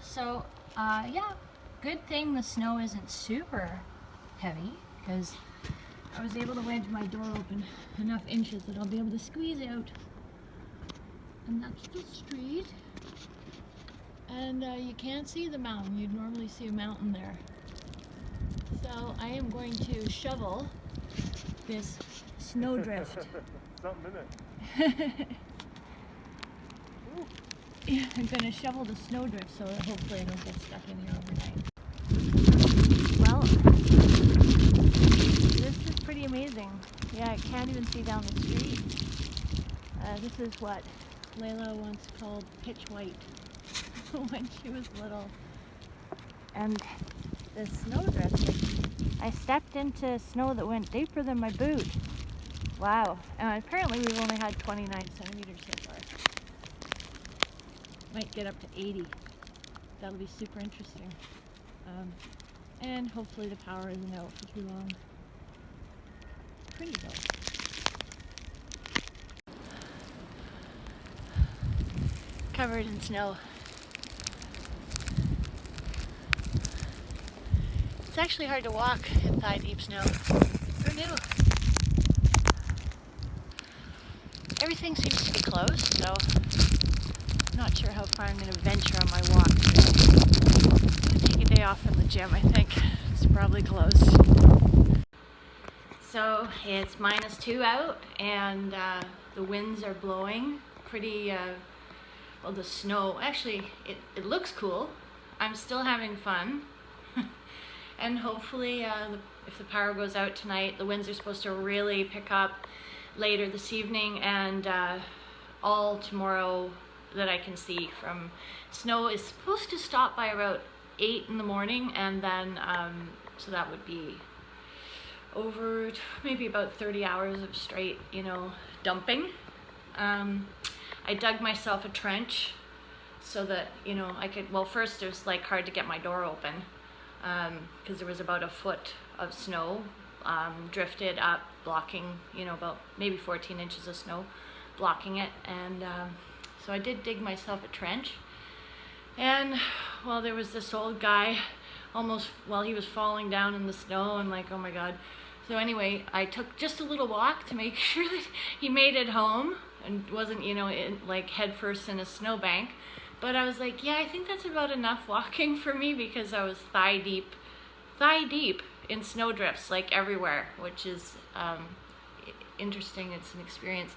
So, yeah, good thing the snow isn't super heavy, because I was able to wedge my door open enough inches that I'll be able to squeeze out. And that's the street. And you can't see the mountain. You'd normally see a mountain there. So I am going to shovel this snowdrift. Something in it. Yeah, I'm going to shovel the snowdrift so that hopefully I don't get stuck in here overnight. Well, this is pretty amazing. Yeah, I can't even see down the street. This is what Layla once called pitch white when she was little. And the snowdrift, I stepped into snow that went deeper than my boot. Wow. And apparently we've only had 29 centimeters so far. Might get up to 80. That'll be super interesting. And hopefully the power isn't out for too long. Pretty though. Covered in snow. It's actually hard to walk in thigh deep snow. Who knew? Everything seems to be closed, so I'm not sure how far I'm going to venture on my walk today. I'm going to take a day off from the gym, I think. It's probably closed. So it's -2 out, and the winds are blowing pretty, well, the snow, actually, it looks cool. I'm still having fun. And hopefully, if the power goes out tonight, the winds are supposed to really pick up later this evening, and all tomorrow that I can see from snow is supposed to stop by about 8 in the morning, and then so that would be over maybe about 30 hours of straight, dumping. I dug myself a trench so that, I could, well, first it was like hard to get my door open because there was about a foot of snow drifted up, blocking, about maybe 14 inches of snow blocking it. And so I did dig myself a trench. And, well, there was this old guy almost, well, he was falling down in the snow, and like, oh my God. So anyway, I took just a little walk to make sure that he made it home and wasn't, like head first in a snowbank. But I was like, yeah, I think that's about enough walking for me, because I was thigh deep in snowdrifts, like everywhere, which is interesting. It's an experience.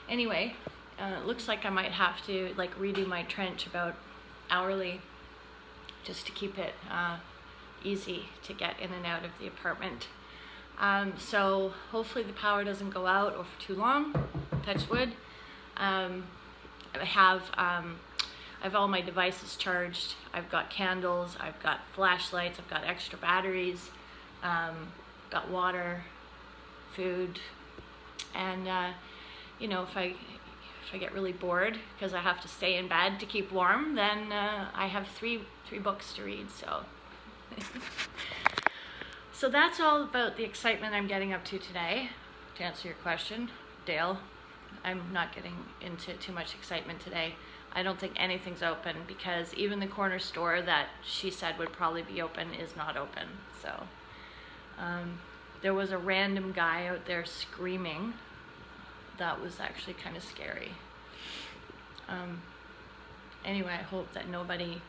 Anyway, it looks like I might have to like redo my trench about hourly, just to keep it easy to get in and out of the apartment. So hopefully the power doesn't go out or for too long, touch wood. I have all my devices charged. I've got candles, I've got flashlights, I've got extra batteries, got water, food, and if I get really bored because I have to stay in bed to keep warm, then I have three books to read. So that's all about the excitement I'm getting up to today. To answer your question, Dale, I'm not getting into too much excitement today. I don't think anything's open, because even the corner store that she said would probably be open is not open. So there was a random guy out there screaming. That was actually kind of scary. Anyway, I hope that nobody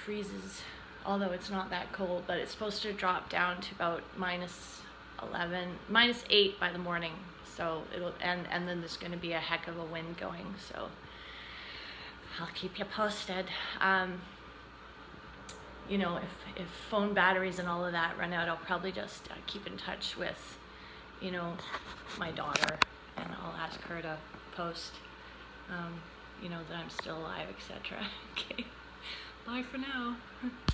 freezes, although it's not that cold, but it's supposed to drop down to about -8 by the morning. So it'll, and then there's going to be a heck of a wind going. So I'll keep you posted. If phone batteries and all of that run out, I'll probably just keep in touch with, my daughter, and I'll ask her to post, that I'm still alive, etc. Okay, bye for now.